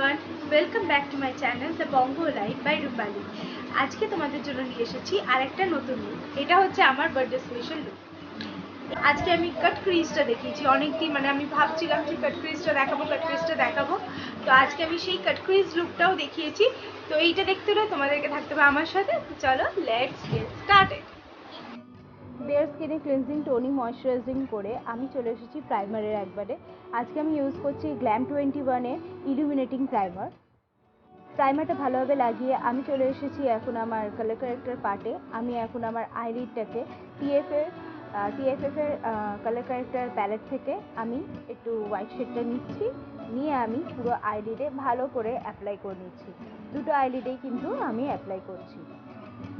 Everyone, welcome back to my channel the Bongo life by Rupali. আজকে তোমাদের জন্য নিয়ে এসেছি আরেকটা নতুন লুক। এটা হচ্ছে আমার বার্থডে স্পেশাল লুক। আজকে আমি কাট ক্রিজটা দেখিয়েছি অনেকদিন, আমি ভাবছিলাম যে কাট ক্রিজটা দেখাবো। তো আজকে আমি সেই কাট ক্রিজ লুকটাও দেখিয়েছি। তো এইটা দেখতে হলে তোমাদেরকে থাকতে হবে আমার সাথে। চলো লেটস গেট স্টার্টেড। বেয়ার স্কিনে ক্লিনজিং টোনিং ময়শ্চারাইজিং করে আমি চলে এসেছি প্রাইমারের একবারে। আজকে আমি ইউজ করছি গ্ল্যাম 21-এর ইলুমিনেটিং প্রাইমারটা ভালোভাবে লাগিয়ে আমি চলে এসেছি এখন আমার কালার কারেক্টার পার্টে। আমি এখন আমার আইলিডটাকে টিএফএফের কালার কারেক্টার প্যালেট থেকে আমি একটু হোয়াইট শেডটা নিয়ে আমি পুরো আইলিডে ভালো করে অ্যাপ্লাই করে নিচ্ছি। দুটো আইলিডেই কিন্তু আমি অ্যাপ্লাই করছি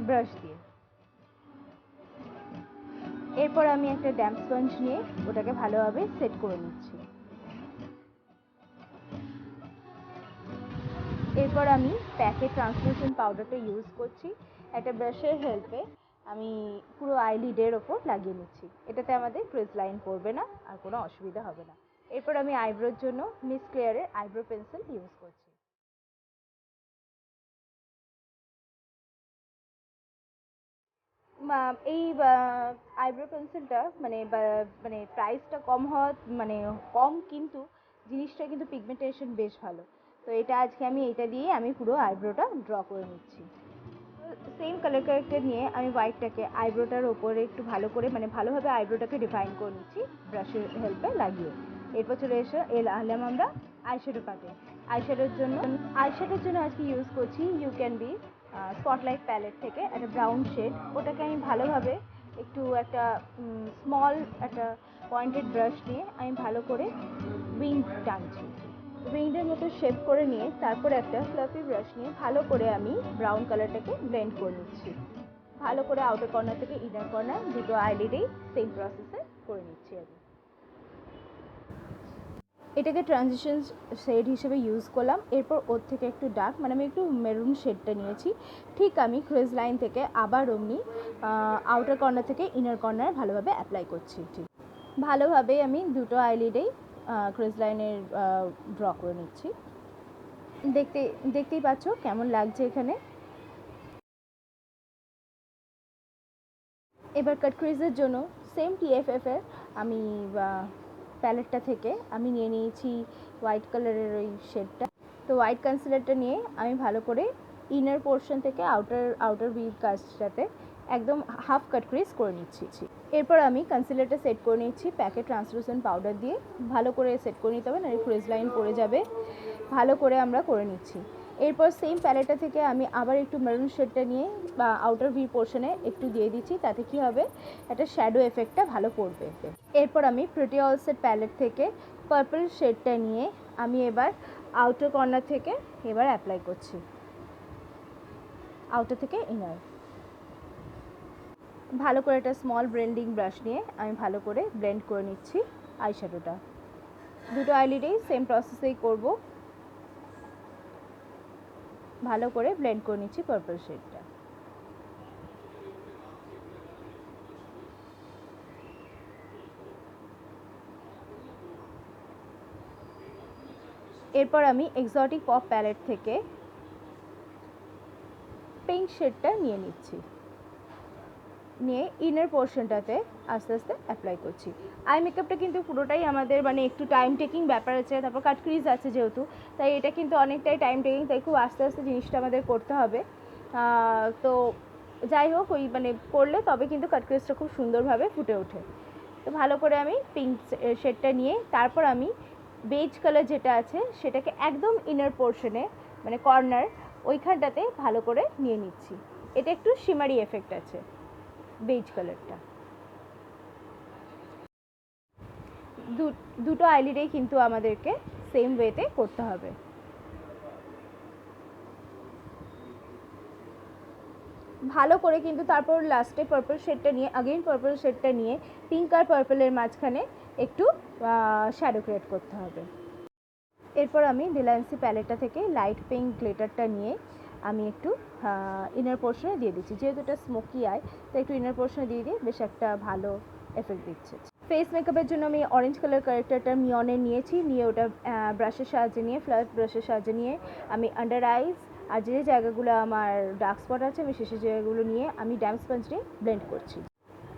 ব্রাশ দিয়ে। এরপর আমি একটা ড্যাম্প স্পঞ্জ নিয়ে ওটাকে ভালোভাবে সেট করে নিচ্ছি। এরপর আমি প্যাকে ট্রান্সলুসেন্ট পাউডারটা ইউজ করছি। একটা ব্রাশের হেল্পে আমি পুরো আইলিডের ওপর লাগিয়ে নিচ্ছি। এটাতে আমাদের ক্রিজ লাইন পড়বে না, আর কোনো অসুবিধা হবে না। এরপর আমি আইব্রোর জন্য মিস ক্লিয়ারের আইব্রো পেন্সিল ইউজ করছি। এই আইব্রো পেন্সিলটা মানে প্রাইসটা কম হওয়া কম, কিন্তু জিনিসটা কিন্তু পিগমেন্টেশন বেশ ভালো। তো এটা আজকে আমি এটা দিয়ে আমি পুরো আইব্রোটা ড্র করে নিচ্ছি। সেম কালার কারেক্টার নিয়ে আমি হোয়াইটটাকে আইব্রোটার ওপরে একটু ভালোভাবে আইব্রোটাকে ডিফাইন করে নিচ্ছি ব্রাশের হেল্পে লাগিয়ে। এরপর চলে এলাম আমরা আইশ্যাডো পাতে। আইশ্যাডোর জন্য আজকে ইউজ করছি you can be spotlight palette থেকে একটা ব্রাউন শেড। ওটাকে আমি ভালোভাবে একটা স্মল একটা পয়েন্টেড ব্রাশ নিয়ে আমি ভালো করে উইং টানছি। উইংয়ের মতো শেপ করে নিয়ে তারপর একটা ফ্লাফি ব্রাশ নিয়ে ভালো করে আমি ব্রাউন কালারটাকে ব্লেন্ড করে নিচ্ছি। ভালো করে আউটার কর্নার থেকে ইনার কর্নার দুটো আইলিডেই সেম প্রসেসে করে নিচ্ছি আমি। এটাকে ট্রানজিশন শেড হিসেবে ইউজ করলাম। এরপর ওর থেকে একটু ডার্ক আমি একটু মেরুন শেডটা নিয়েছি। ঠিক আমি ক্রিজ লাইন থেকে আবার অমনি আউটার কর্নার থেকে ইনার কর্নার ভালোভাবে অ্যাপ্লাই করছি। ঠিক ভালোভাবে আমি দুটো আইলিডেই ক্রিজ লাইনের ড্র করে নিচ্ছি। দেখতেই পাচ্ছ কেমন লাগছে এখানে। এবার কাট ক্রিজের জন্য সেম টিএফএফের আমি প্যালেটটা থেকে আমি নিয়ে নিয়েছি হোয়াইট কালারের ওই শেডটা। তো হোয়াইট কনসিলারটা নিয়ে আমি ভালো করে ইনার পোর্শন থেকে আউটার ভির কাজটাতে একদম হাফ কাট ক্রিজ করে নিচ্ছি। এরপর আমি কনসিলারটা সেট করে নিচ্ছি প্যাকে ট্রান্সলুসেন্ট পাউডার দিয়ে। ভালো করে সেট করে নিতে হবে, না ক্রিজ লাইন পড়ে যাবে। ভালো করে আমরা করে নিচ্ছি। এরপর সেম প্যালেটটা থেকে আমি আবার একটু মেরুন শেডটা নিয়ে আউটার ভি পোর্শনে একটু দিয়ে দিচ্ছি। তাতে কি হবে, একটা শ্যাডো এফেক্টটা ভালো পড়বে। এরপর আমি প্রিটি অলসেট প্যালেট থেকে পার্পল শেডটা নিয়ে আমি এবার আউটার কর্নার থেকে এবার অ্যাপ্লাই করছি, আউটার থেকে ইনার। ভালো করে একটা স্মল ব্লেন্ডিং ব্রাশ নিয়ে আমি ভালো করে ব্লেন্ড করে নিচ্ছি আইশ্যাডোটা। দুটো আইলিডেই সেম প্রসেসেই করব। ভালো করে ব্লেন্ড করে নিচ্ছি পার্পল শেডটা। এরপর আমি এক্সোটিক পপ প্যালেট থেকে পিঙ্ক শেডটা নিয়ে নিচ্ছি, নিয়ে ইনার পোর্শনটাতে আস্তে আস্তে অ্যাপ্লাই করছি। আই মেকআপটা কিন্তু পুরোটাই আমাদের একটু টাইম টেকিং ব্যাপার আছে। তারপর কাট ক্রিজ আছে যেহেতু, তাই এটা কিন্তু অনেকটাই টাইম টেকিং, তাই খুব আস্তে আস্তে জিনিসটা আমাদের করতে হবে। তো যাই হোক, ওই করলে তবে কিন্তু কাট ক্রিজটা খুব সুন্দরভাবে ফুটে ওঠে। তো ভালো করে আমি পিঙ্ক শেডটা নিয়ে তারপর আমি বেজ কালার যেটা আছে সেটাকে একদম ইনার পোর্শনে কর্নার ওইখানটাতে ভালো করে নিয়ে নিচ্ছি। এটা একটু শিমারি এফেক্ট আছে বেজ কালারটা। দুটো আইলিডেই কিন্তু আমাদেরকে সেম ওয়েতে করতে হবে। ভালো করে কিন্তু তারপর লাস্টে পার্পল শেডটা নিয়ে পিঙ্ক আর পার্পলের মাঝখানে একটু শ্যাডো ক্রিয়েট করতে হবে। এরপর আমি ডিলায়েন্সি প্যালেটটা থেকে লাইট পিঙ্ক গ্লিটারটা নিয়ে আমি একটু ইনার পোর্শনে দিয়ে দিচ্ছি। যেহেতু এটা স্মোকি আই, তো একটু ইনার পোর্শনে দিয়ে বেশ একটা ভালো এফেক্ট দিচ্ছে। ফেস মেকআপের জন্য আমি অরেঞ্জ কালার কারেক্টারটা মিয়নের নিয়েছি, নিয়ে ওটা ব্রাশের সাহায্যে নিয়ে ফ্ল্যাট ব্রাশের সাহায্যে নিয়ে আমি আন্ডার আইস আর যে জায়গাগুলো আমার ডার্ক স্পট আছে আমি সেই জায়গাগুলো নিয়ে আমি ড্যাম স্পঞ্জ দিয়ে ব্লেন্ড করছি।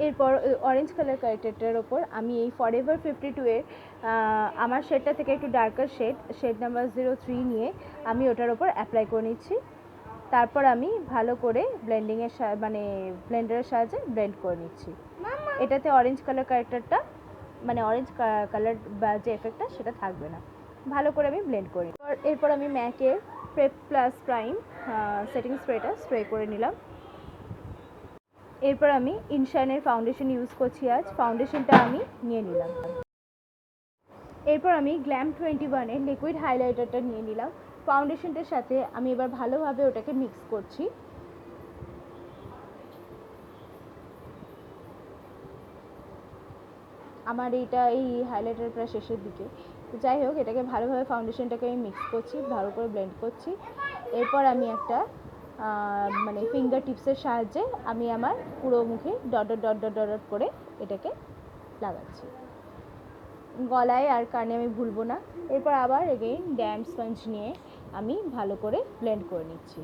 এরপর অরেঞ্জ কালার কারেক্টারটার ওপর আমি এই ফরএভার 52 এর আমার শেডটা থেকে একটু ডার্কার শেড নাম্বার 03 নিয়ে আমি ওটার ওপর অ্যাপ্লাই করে নিচ্ছি। তারপর আমি ভালো করে ব্লেন্ডিংয়ের মানে ব্লেন্ডারের সাহায্যে ব্লেন্ড করে নিচ্ছি। এটাতে অরেঞ্জ কালার ক্যারেক্টারটা মানে অরেঞ্জ কালার বা যে এফেক্টটা সেটা থাকবে না। ভালো করে আমি ব্লেন্ড করি। এরপর আমি ম্যাকের প্রেপ প্লাস প্রাইম সেটিং স্প্রেটা স্প্রে করে নিলাম। এরপর আমি ইনশাইনের ফাউন্ডেশন ইউজ করছি, আজ ফাউন্ডেশনটা আমি নিয়ে নিলাম। এরপর আমি গ্ল্যাম 21-এর লিকুইড হাইলাইটারটা নিয়ে নিলাম। ফাউন্ডেশনটার সাথে আমি এবার ভালোভাবে ওটাকে মিক্স করছি। আমার এই হাইলাইটার প্রায় শেষের দিকে, তো যাই হোক এটাকে ভালোভাবে ফাউন্ডেশনটাকে আমি মিক্স করছি, ভালো করে ব্লেন্ড করছি। এরপর আমি একটা মানে ফিঙ্গার টিপসের সাহায্যে আমি আমার পুরো মুখে dot dot dot dot dot করে এটাকে লাগাচ্ছি। গলায় আর কানে আমি ভুলবো না। এরপর আবার এগেইন ড্যাম স্পঞ্জ নিয়ে আমি ভালো করে ব্লেন্ড করে নিচ্ছি।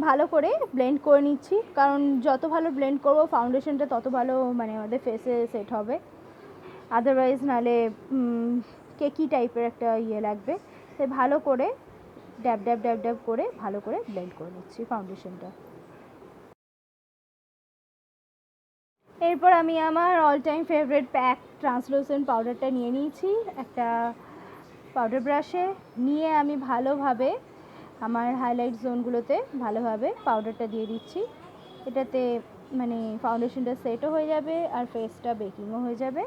ভালো করে ব্লেন্ড করে নিচ্ছি, কারণ যত ভালো ব্লেন্ড করবো ফাউন্ডেশনটা তত ভালো মানে আমাদের ফেসে সেট হবে, আদারওয়াইজ নাহলে কেকি টাইপের একটা লাগবে। তাই ভালো করে ড্যাব ড্যাব ড্যাব ড্যাব করে ভালো করে ব্লেন্ড করে নিচ্ছি ফাউন্ডেশনটা। এরপর আমি আমার all time favourite pack translucent পাউডারটা নিয়ে নিয়েছি একটা পাউডার ব্রাশে, নিয়ে আমি ভালোভাবে আমার হাইলাইট জোনগুলোতে ভালোভাবে পাউডারটা দিয়ে দিচ্ছি। এটাতে মানে ফাউন্ডেশনটা সেটও হয়ে যাবে আর ফেসটা বেকিংও হয়ে যাবে।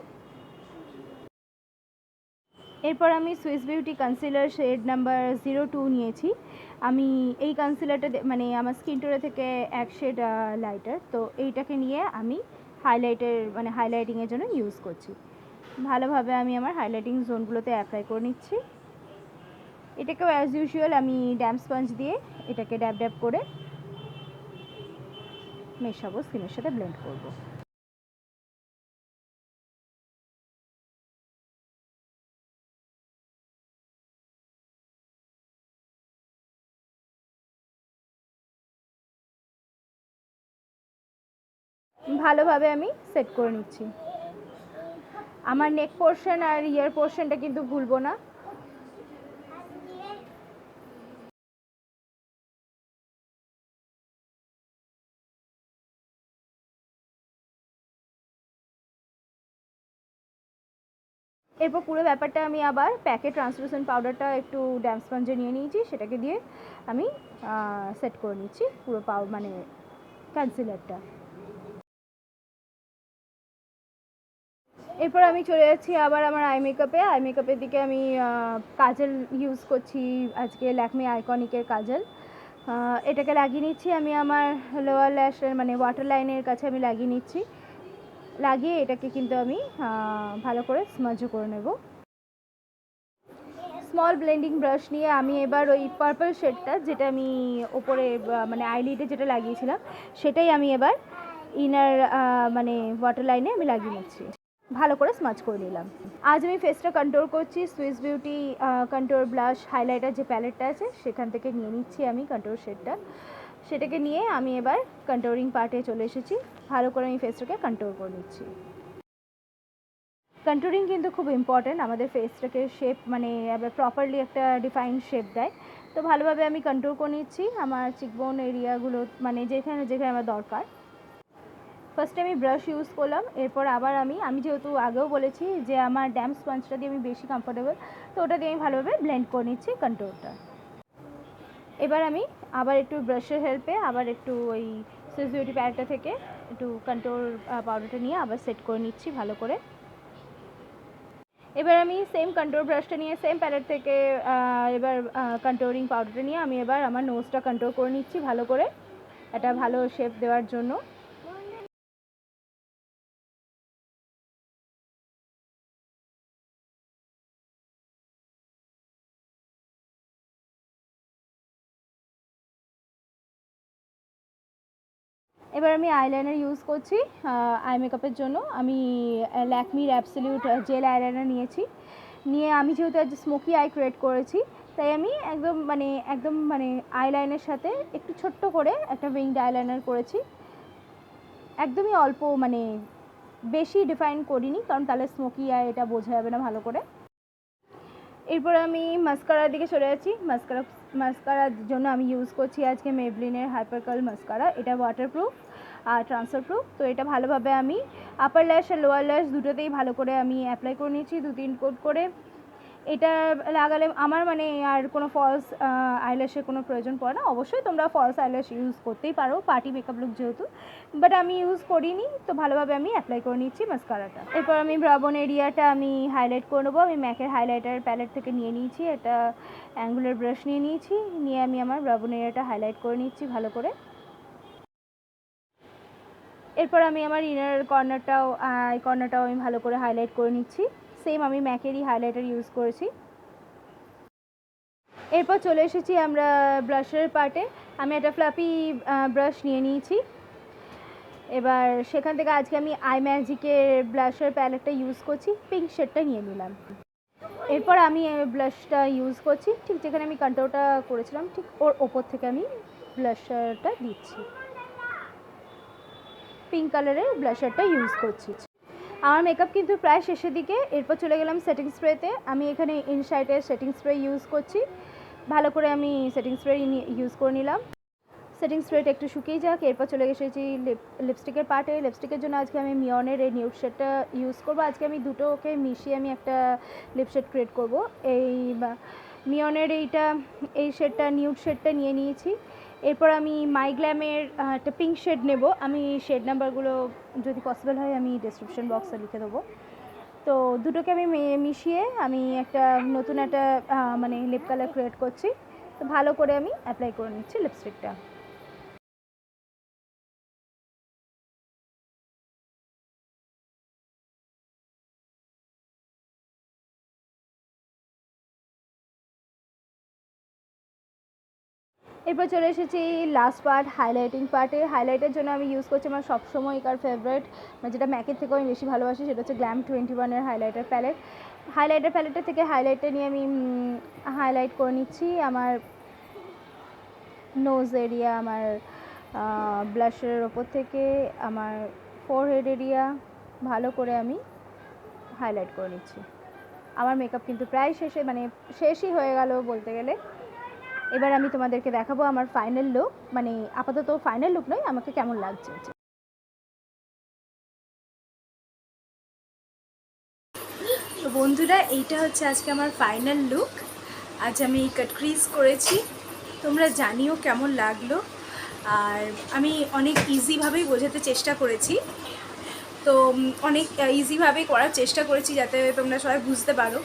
এরপর আমি Swiss beauty concealer shade number 02 নিয়েছি। আমি এই কনসিলারটা মানে আমার স্কিন টোনে থেকে এক শেড লাইটার, তো এইটাকে নিয়ে আমি হাইলাইটিংয়ের জন্য ইউজ করছি। ভালোভাবে আমি আমার হাইলাইটিং জোনগুলোতে অ্যাপ্লাই করে নিচ্ছি। এটাকেও অ্যাজ ইউজুয়াল আমি ড্যাম স্পঞ্জ দিয়ে এটাকে ড্যাব ড্যাব করে মেশাবো, স্কিনের সাথে ব্লেন্ড করব। ভালোভাবে আমি সেট করে নিচ্ছি। আমার নেক পোর্শন আর ইয়ার পোর্শনটা কিন্তু ভুলবো না। এরপর পুরো ব্যাপারটা আমি আবার প্যাকেট ট্রান্সলুসেন্ট পাউডারটা একটু ড্যাম স্পঞ্জে নিয়ে নিয়েছি, সেটাকে দিয়ে আমি সেট করে নিচ্ছি পুরো মানে কনসিলারটা। এরপর আমি চলে যাচ্ছি আবার আমার আই মেকআপের দিকে। আমি কাজল ইউজ করছি আজকে, ল্যাকমে আইকনিকের কাজল। এটাকে লাগিয়ে নিচ্ছি আমি আমার লোয়ার ল্যাশের মানে ওয়াটার লাইনের কাছে আমি লাগিয়ে নিচ্ছি। লাগিয়ে এটাকে কিন্তু আমি ভালো করে স্মাজও করে নেব। স্মল ব্লেন্ডিং ব্রাশ নিয়ে আমি এবার ওই পার্পল শেডটা যেটা আমি ওপরে মানে আইলিডে যেটা লাগিয়েছিলাম সেটাই আমি এবার ইনার মানে ওয়াটার লাইনে আমি লাগিয়ে নিচ্ছি, ভালো করে স্মাচ করে নিলাম। আজ আমি ফেসটা কন্ট্রোল করছি Swiss beauty control blush highlighter যে প্যালেটটা আছে সেখান থেকে নিয়ে নিচ্ছি আমি কন্ট্রোল শেডটা। সেটাকে নিয়ে আমি এবার কন্ট্রোলিং পার্টে চলে এসেছি, ভালো করে আমি ফেসটাকে কন্ট্রোল করে নিচ্ছি। কন্ট্রোলিং কিন্তু খুব ইম্পর্ট্যান্ট, আমাদের ফেসটাকে শেপ মানে প্রপারলি একটা ডিফাইন শেপ দেয়। তো ভালোভাবে আমি কন্ট্রোল করে নিচ্ছি আমার চিকবোন এরিয়াগুলো মানে যেখানে যেখানে আমার দরকার। ফার্স্টে আমি ব্রাশ ইউজ করলাম, এরপর আবার আমি যেহেতু আগেও বলেছি যে আমার ড্যাম স্পঞ্জটা দিয়ে আমি বেশি কমফোর্টেবল, তো ওটা দিয়ে আমি ভালোভাবে ব্লেন্ড করে নিচ্ছি কন্ট্রোলটা। এবার আমি আবার একটু ব্রাশের হেল্পে আবার একটু ওই সুইস বিউটি প্যালেটটা থেকে একটু কন্ট্রোল পাউডারটা নিয়ে আবার সেট করে নিচ্ছি ভালো করে। এবার আমি সেম কন্ট্রোল ব্রাশটা নিয়ে সেম প্যালেট থেকে এবার কন্ট্রোলিং পাউডারটা নিয়ে আমি এবার আমার নোজটা কন্ট্রোল করে নিচ্ছি ভালো করে একটা ভালো শেপ দেওয়ার জন্য। এবার আমি আইলাইনার ইউজ করছি আই মেকআপের জন্য। আমি ল্যাকমির অ্যাবসলিউট জেল আইলাইনার নিয়েছি। নিয়ে আমি যেহেতু আজ স্মোকি আই ক্রিয়েট করেছি, তাই আমি একদম মানে আইলাইনের সাথে একটু ছোট্ট করে একটা উইংড আইলাইনার করেছি। একদমই অল্প, মানে বেশি ডিফাইন করিনি, কারণ তাহলে স্মোকি আই এটা বোঝা যাবে না ভালো করে। এরপর আমি মাস্কারার দিকে চলে যাচ্ছি। মাস্কারার জন্য আমি ইউজ করছি আজকে মেবলিনের হাইপার কার্ল মাস্কারা। এটা ওয়াটারপ্রুফ আর ট্রান্সফার প্রুফ। তো এটা ভালোভাবে আমি আপার ল্যাশ আর লোয়ার ল্যাশ দুটোতেই ভালো করে আমি অ্যাপ্লাই করে নিয়েছি 2-3 কোট করে। এটা লাগালে আমার মানে আর কোনো ফলস আইল্যাশের কোনো প্রয়োজন পড়ে না। অবশ্যই তোমরা ফলস আইল্যাশ ইউজ করতেই পারো পার্টি মেকআপ লুক যেহেতু, বাট আমি ইউজ করিনি। তো ভালোভাবে আমি অ্যাপ্লাই করে নিচ্ছি মাস্কারাটা। এরপর আমি ব্রাউন এরিয়াটা আমি হাইলাইট করে নেবো। আমি ম্যাকের হাইলাইটার প্যালেট থেকে নিয়ে নিয়েছি, এটা অ্যাঙ্গুলার ব্রাশ নিয়ে নিয়েছি। নিয়ে আমি আমার ব্রাউন এরিয়াটা হাইলাইট করে নিচ্ছি ভালো করে। এরপর আমি আমার ইনার কর্নারটাও আমি ভালো করে হাইলাইট করে নিচ্ছি। সেম আমি ম্যাকেরই হাইলাইটার ইউজ করেছি। এরপর চলে এসেছি আমরা ব্লাশের পার্টে। আমি একটা ফ্লাফি ব্রাশ নিয়ে নিয়েছি। এবার সেখান থেকে আজকে আমি আই ম্যাজিকের ব্লাশের প্যালেটটা ইউজ করছি, পিঙ্ক শেডটা নিয়ে নিলাম। এরপর আমি ব্লাশটা ইউজ করছি, ঠিক যেখানে আমি কন্ট্রোলটা করেছিলাম ঠিক ওর ওপর থেকে আমি ব্লাশারটা দিচ্ছি। পিঙ্ক কালারের ব্লাশারটা ইউজ করছি। আমার মেকআপ কিন্তু প্রায় শেষের দিকে। এরপর চলে গেলাম সেটিং স্প্রেতে। আমি এখানে ইনসাইটের সেটিং স্প্রে ইউজ করছি। ভালো করে আমি সেটিং স্প্রে ইউজ করে নিলাম। সেটিং স্প্রেটা একটু শুকিয়ে যাক। এরপর চলে এসেছি লিপস্টিকের পার্টে। লিপস্টিকের জন্য আজকে আমি মিয়নের এই নিউড শেডটা ইউজ করবো। আজকে আমি দুটোকে মিশিয়ে আমি একটা লিপশেড ক্রিয়েট করব। এই মিয়নের এই শেডটা নিউড শেডটা নিয়ে নিয়েছি। এরপর আমি মাই গ্ল্যামের একটা পিঙ্ক শেড নেব। আমি শেড নাম্বারগুলো যদি পসিবল হয় আমি ডেসক্রিপশন বক্সে লিখে দেবো। তো দুটোকে আমি মিশিয়ে আমি একটা নতুন একটা মানে লিপ কালার ক্রিয়েট করছি। তো ভালো করে আমি অ্যাপ্লাই করে নিচ্ছি লিপস্টিকটা। এরপর চলে এসেছি লাস্ট পার্ট, হাইলাইটিং পার্টে। হাইলাইটের জন্য আমি ইউজ করছি আমার সবসময়কার ফেভারিট, মানে যেটা ম্যাকের থেকেও আমি বেশি ভালোবাসি, সেটা হচ্ছে গ্ল্যাম 21-এর হাইলাইটার প্যালেট। হাইলাইটার প্যালেটটা থেকে হাইলাইটটা নিয়ে আমি হাইলাইট করে নিচ্ছি আমার নোজ এরিয়া, আমার ব্লাশের ওপর থেকে আমার ফোরহেড এরিয়া ভালো করে আমি হাইলাইট করে নিচ্ছি। আমার মেকআপ কিন্তু প্রায় শেষই হয়ে গেল বলতে গেলে। এবার আমি তোমাদেরকে দেখাবো আমার ফাইনাল লুক, মানে আপাতত ফাইনাল লুক নয়, আমাকে কেমন লাগছে। তো বন্ধুরা, এইটা হচ্ছে আজকে আমার ফাইনাল লুক। আজ আমি কাট ক্রিজ করেছি, তোমরা জানিও কেমন লাগলো। আর আমি অনেক ইজিভাবেই বোঝাতে চেষ্টা করেছি, তো অনেক ইজিভাবেই করার চেষ্টা করেছি যাতে তোমরা সবাই বুঝতে পারো।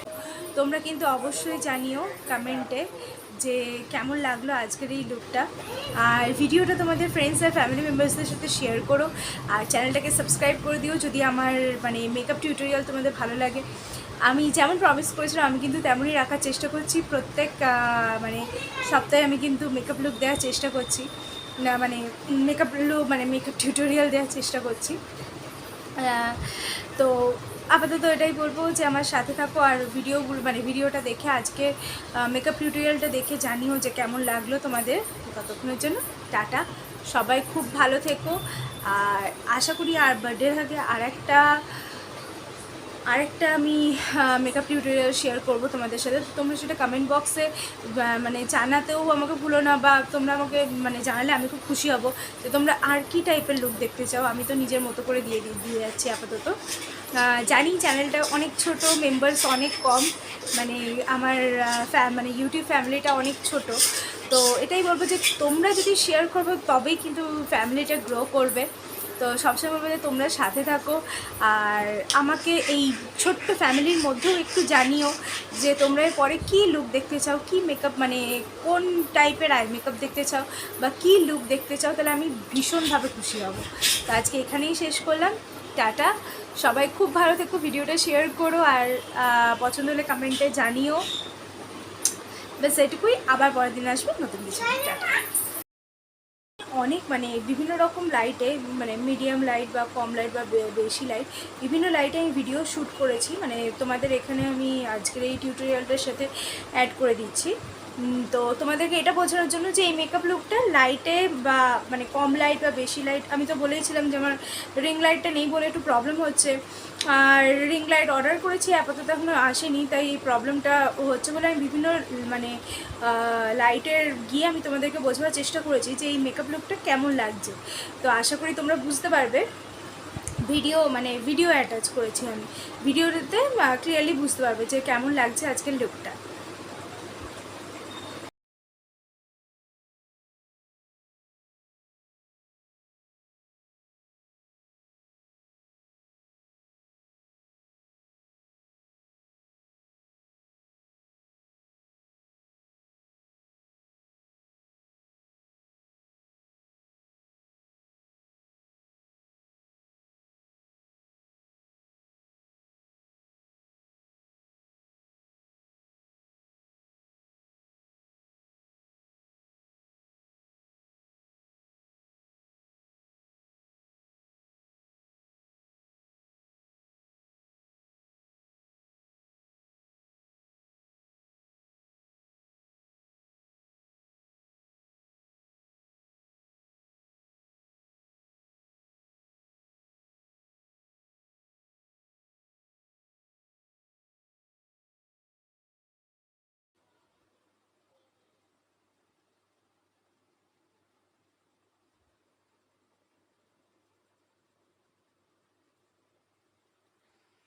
তোমরা কিন্তু অবশ্যই জানিও কমেন্টে যে কেমন লাগলো আজকের এই লুকটা। আর ভিডিওটা তোমাদের ফ্রেন্ডস আর ফ্যামিলি মেম্বার্সদের সাথে শেয়ার করো। আর চ্যানেলটাকে সাবস্ক্রাইব করে দিও যদি আমার মানে মেকআপ টিউটোরিয়াল তোমাদের ভালো লাগে। আমি যেমন প্রমিস করেছিলাম আমি কিন্তু তেমনই রাখার চেষ্টা করছি। প্রত্যেক মানে সপ্তাহে আমি কিন্তু মেকআপ লুক দেওয়ার চেষ্টা করছি, না মানে মেকআপ টিউটোরিয়াল দেওয়ার চেষ্টা করছি। তো আপাতত এটাই বলবো যে আমার সাথে থাকো আর ভিডিওটা দেখে আজকে মেকআপ টিউটোরিয়ালটা দেখে জানিও যে কেমন লাগলো তোমাদের। ততক্ষণের জন্য টাটা, সবাই খুব ভালো থেকো। আর আশা করি আর বার্থডের আগে আরেকটা আমি মেকআপ টিউটোরিয়াল শেয়ার করবো তোমাদের সাথে। তোমরা সেটা কমেন্ট বক্সে মানে জানাতেও আমাকে ভুলো না, বা তোমরা আমাকে মানে জানালে আমি খুব খুশি হব যে তোমরা আর কি টাইপের লুক দেখতে চাও। আমি তো নিজের মতো করে দিয়ে যাচ্ছি আপাতত। জানি চ্যানেলটা অনেক ছোট, মেম্বার্স অনেক কম, মানে আমার মানে ইউটিউব ফ্যামিলিটা অনেক ছোট। তো এটাই বলবো যে তোমরা যদি শেয়ার করবে তবেই কিন্তু ফ্যামিলিটা গ্রো করবে। তো সবসময় বলবো যে তোমরা সাথে থাকো আর আমাকে এই ছোট্ট ফ্যামিলির মধ্যেও একটু জানিও যে তোমরা পরে কী লুক দেখতে চাও, কী মেকআপ মানে কোন টাইপের আই মেকআপ দেখতে চাও বা কী লুক দেখতে চাও, তাহলে আমি ভীষণভাবে খুশি হব। তো আজকে এখানেই শেষ করলাম, টাটা, সবাই খুব ভালো থেকো, ভিডিওটা শেয়ার করো আর পছন্দ হলে কমেন্টে জানিও। ব্যাস এটুকুই, আবার পরের দিন আসবে নতুন কিছু। টাটা। অনেক মানে বিভিন্ন রকম লাইটে, মানে মিডিয়াম লাইট বা কম লাইট বা বেশি লাইট, বিভিন্ন লাইটে আমি ভিডিও শ্যুট করেছি, মানে তোমাদের এখানে আমি আজকের এই টিউটোরিয়ালটার সাথে অ্যাড করে দিচ্ছি। তো তোমাদেরকে এটা বোঝানোর জন্য যে এই মেকআপ লুকটা লাইটে বা মানে কম লাইট বা বেশি লাইট, আমি তো বলেইছিলাম যে আমার রিং লাইটটা নেই বলে একটু প্রবলেম হচ্ছে, আর রিং লাইট অর্ডার করেছি আপাতত এখনও আসেনি, তাই এই প্রবলেমটা হচ্ছে বলে আমি বিভিন্ন মানে লাইটের গিয়ে আমি তোমাদেরকে বোঝাবার চেষ্টা করেছি যে এই মেকআপ লুকটা কেমন লাগছে। তো আশা করি তোমরা বুঝতে পারবে। ভিডিও অ্যাটাচ করেছি আমি, ভিডিওতে ক্লিয়ারলি বুঝতে পারবে যে কেমন লাগছে আজকের লুকটা।